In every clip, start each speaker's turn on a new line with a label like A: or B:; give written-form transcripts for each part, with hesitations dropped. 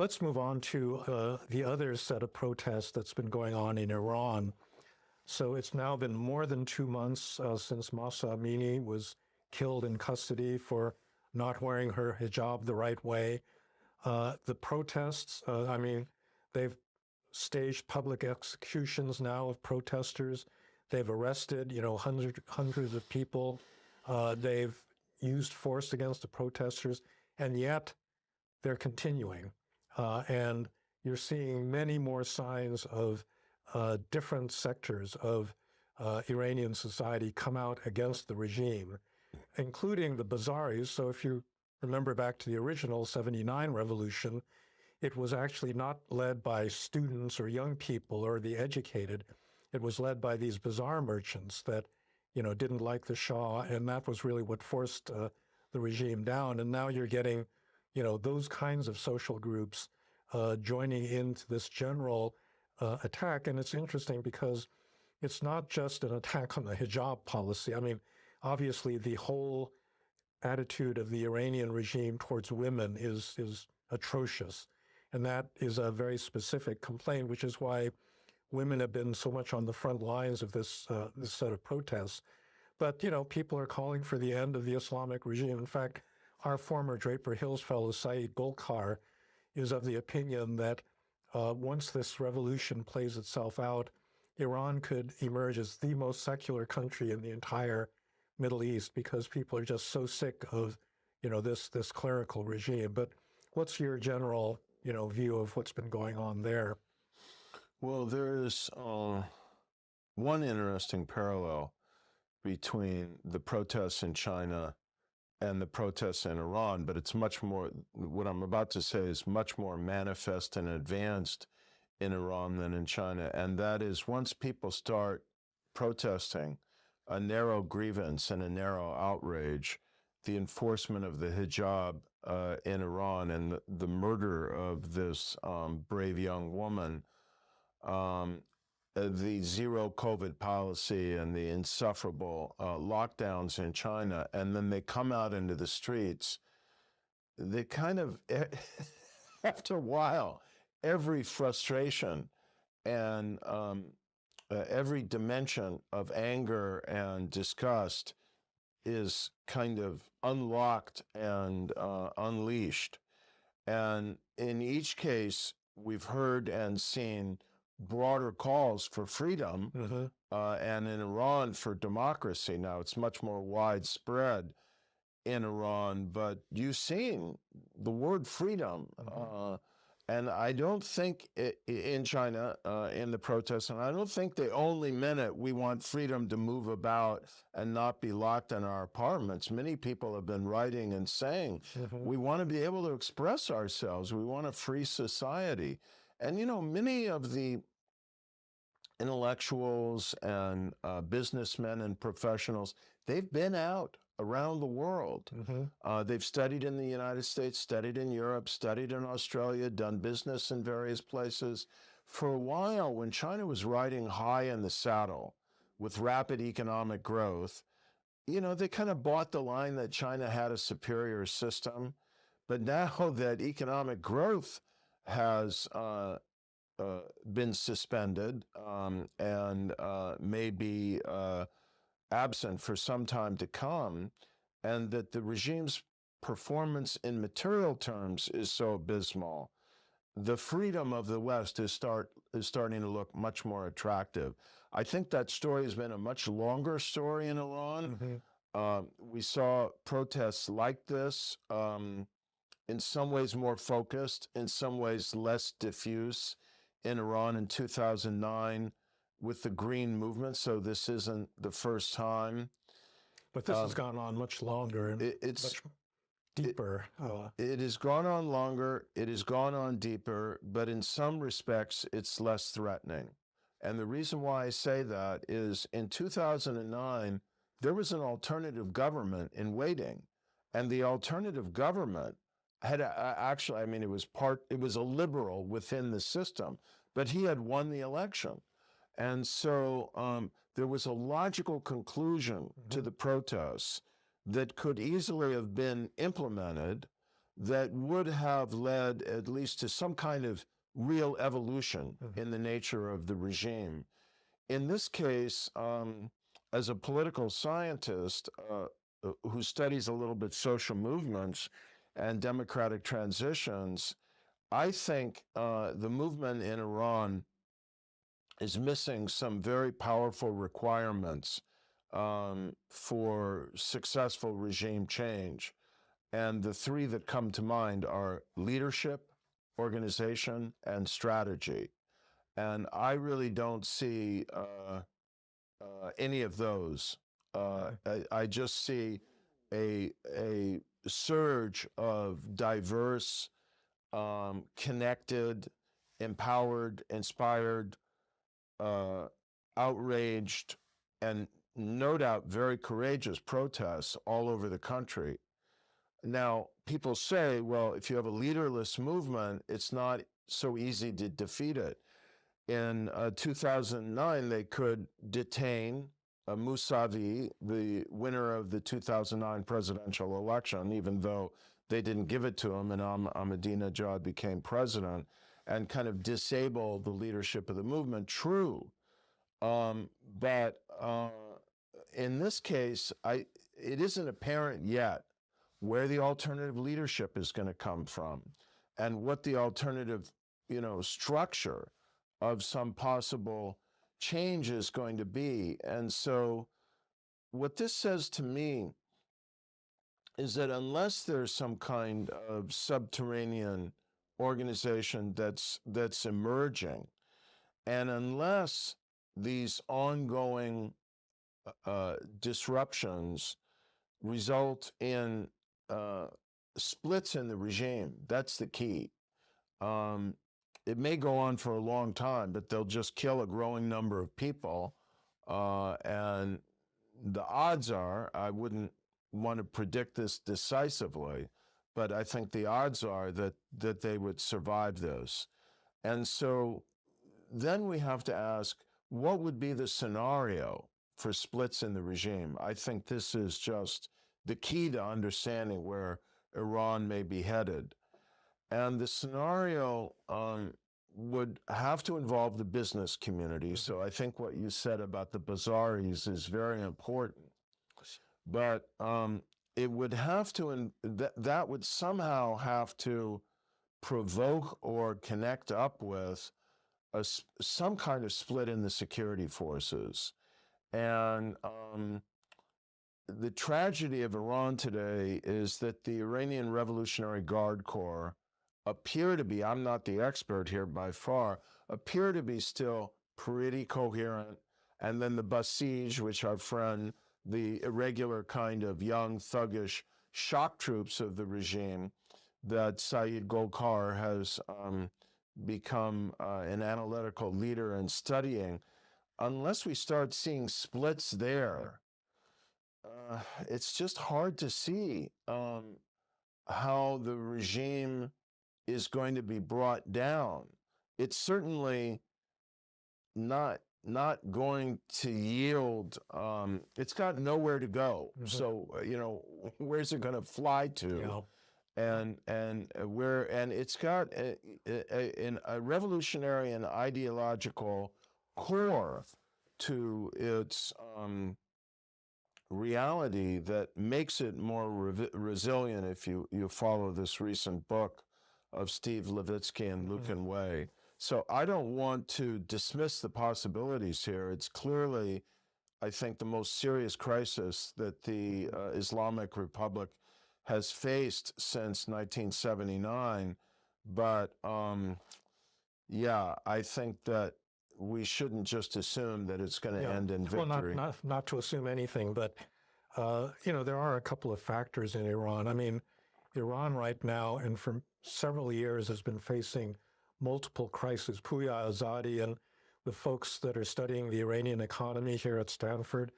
A: Let's move on to the other set of protests that's been going on in Iran. So it's now been more than 2 months since Mahsa Amini was killed in custody for not wearing her hijab the right way. The protests, I mean, they've staged public executions now of protesters. They've arrested, hundreds of people. They've used force against the protesters, and yet they're continuing. And you're seeing many more signs of different sectors of Iranian society come out against the regime, including the Bazaris. So if you remember back to the original 79 revolution, it was actually not led by students or young people or the educated. It was led by these bazaar merchants that, didn't like the Shah, and that was really what forced the regime down. And now you're getting, those kinds of social groups joining into this general attack. And it's interesting because it's not just an attack on the hijab policy. I mean, obviously the whole attitude of the Iranian regime towards women is atrocious. And that is a very specific complaint, which is why women have been so much on the front lines of this set of protests. But, people are calling for the end of the Islamic regime. In fact, our former Draper Hills fellow, Saeed Golkar, is of the opinion that once this revolution plays itself out, Iran could emerge as the most secular country in the entire Middle East because people are just so sick of, this clerical regime. But what's your general, view of what's been going on there?
B: Well, there is one interesting parallel between the protests in China and the protests in Iran, but it's much more, what I'm about to say is much more manifest and advanced in Iran than in China. And that is, once people start protesting a narrow grievance and a narrow outrage, the enforcement of the hijab in Iran and the murder of this brave young woman, the zero COVID policy and the insufferable lockdowns in China, and then they come out into the streets, they kind of, after a while, every frustration and every dimension of anger and disgust is kind of unlocked and unleashed. And in each case, we've heard and seen broader calls for freedom, and in Iran for democracy. Now, it's much more widespread in Iran, but you've seen the word freedom. And I don't think in China, in the protests, and I don't think they only meant it, we want freedom to move about and not be locked in our apartments. Many people have been writing and saying, we want to be able to express ourselves. We want a free society. And, many of the intellectuals and businessmen and professionals, they've been out around the world. They've studied in the United States, studied in Europe, studied in Australia, done business in various places. For a while, when China was riding high in the saddle with rapid economic growth, they kind of bought the line that China had a superior system. But now that economic growth has been suspended and may be absent for some time to come, and that the regime's performance in material terms is so abysmal, the freedom of the West is starting to look much more attractive. I think that story has been a much longer story in Iran. We saw protests like this, in some ways more focused, in some ways less diffuse in Iran in 2009 with the Green Movement, so this isn't the first time.
A: But this has gone on much longer and much deeper.
B: It has gone on longer, it has gone on deeper, but in some respects, it's less threatening. And the reason why I say that is in 2009, there was an alternative government in waiting, and the alternative government had actually, it was a liberal within the system, but he had won the election. And so there was a logical conclusion to the protests that could easily have been implemented that would have led at least to some kind of real evolution in the nature of the regime. In this case, as a political scientist who studies a little bit social movements and democratic transitions, I think the movement in Iran is missing some very powerful requirements for successful regime change. And the three that come to mind are leadership, organization, and strategy. And I really don't see any of those. I just see a surge of diverse, connected, empowered, inspired, outraged, and no doubt very courageous protests all over the country. Now, people say, well, if you have a leaderless movement, it's not so easy to defeat it. In 2009, they could detain Mousavi, the winner of the 2009 presidential election, even though they didn't give it to him and Ahmadinejad became president, and kind of disable the leadership of the movement. True. But in this case, it isn't apparent yet where the alternative leadership is going to come from and what the alternative, structure of some possible change is going to be. And so what this says to me is that unless there's some kind of subterranean organization that's emerging, and unless these ongoing disruptions result in splits in the regime, that's the key. It may go on for a long time, but they'll just kill a growing number of people. And the odds are, I wouldn't want to predict this decisively, but I think the odds are that they would survive this. And so then we have to ask, what would be the scenario for splits in the regime? I think this is just the key to understanding where Iran may be headed. And the scenario would have to involve the business community. So I think what you said about the bazaris is very important. But it would have to, that would somehow have to provoke or connect up with some kind of split in the security forces. And the tragedy of Iran today is that the Iranian Revolutionary Guard Corps appear to be, I'm not the expert here by far, appear to be still pretty coherent. And then the Basij, which our friend, the irregular kind of young, thuggish shock troops of the regime that Saeed Golkar has become an analytical leader in studying, unless we start seeing splits there, it's just hard to see how the regime is going to be brought down. It's certainly not going to yield. It's got nowhere to go. So where's it going to fly to? And it's got a revolutionary and ideological core to its reality that makes it more resilient. If you follow this recent book of Steve Levitsky and Lucan Way. So I don't want to dismiss the possibilities here. It's clearly, I think, the most serious crisis that the Islamic Republic has faced since 1979. But yeah, I think that we shouldn't just assume that it's going to end in victory.
A: Well, not to assume anything, but there are a couple of factors in Iran. I mean, Iran right now, and for several years, has been facing multiple crises. Puya Azadi and the folks that are studying the Iranian economy here at Stanford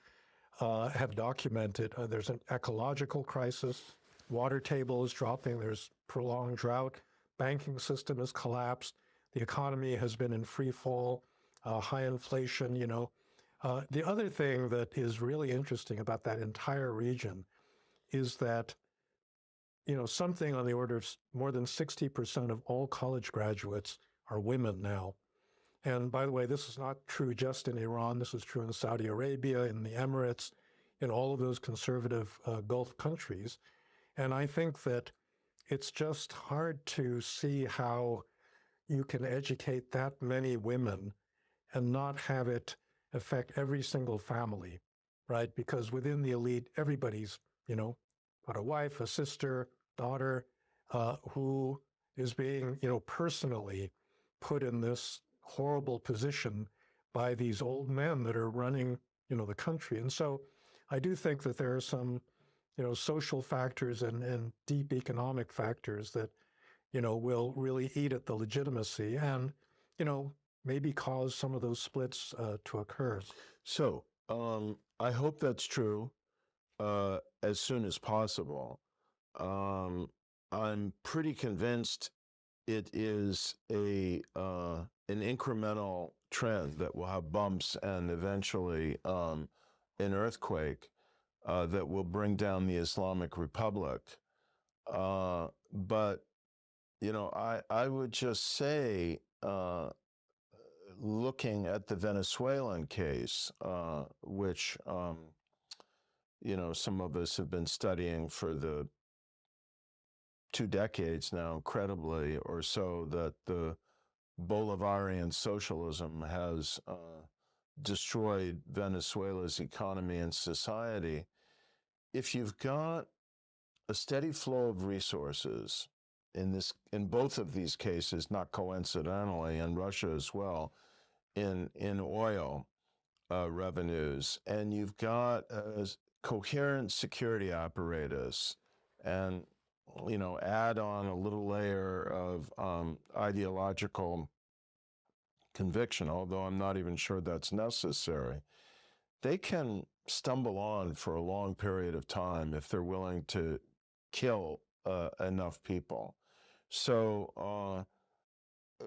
A: have documented there's an ecological crisis, water table is dropping, there's prolonged drought, banking system has collapsed, the economy has been in free fall, high inflation, The other thing that is really interesting about that entire region is that something on the order of more than 60% of all college graduates are women now. And by the way, this is not true just in Iran. This is true in Saudi Arabia, in the Emirates, in all of those conservative Gulf countries. And I think that it's just hard to see how you can educate that many women and not have it affect every single family, right? Because within the elite, everybody's, got a wife, a sister, daughter, who is being, personally put in this horrible position by these old men that are running, the country. And so I do think that there are some, social factors and deep economic factors that, will really eat at the legitimacy and, maybe cause some of those splits to occur.
B: So I hope that's true as soon as possible. I'm pretty convinced it is an incremental trend that will have bumps and eventually an earthquake that will bring down the Islamic Republic. But I would just say, looking at the Venezuelan case, which some of us have been studying for the 2 decades now, incredibly, or so, that the Bolivarian socialism has destroyed Venezuela's economy and society. If you've got a steady flow of resources in both of these cases, not coincidentally, and Russia as well, in oil revenues, and you've got a coherent security apparatus, and add on a little layer of ideological conviction, although I'm not even sure that's necessary, they can stumble on for a long period of time if they're willing to kill enough people. So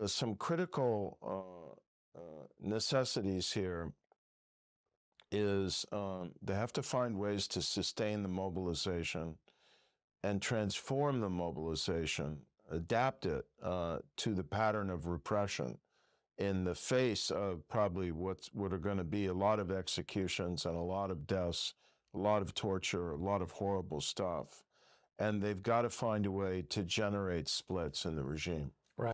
B: some critical necessities here is they have to find ways to sustain the mobilization and transform the mobilization, adapt it to the pattern of repression in the face of probably what are going to be a lot of executions and a lot of deaths, a lot of torture, a lot of horrible stuff. And they've got to find a way to generate splits in the regime.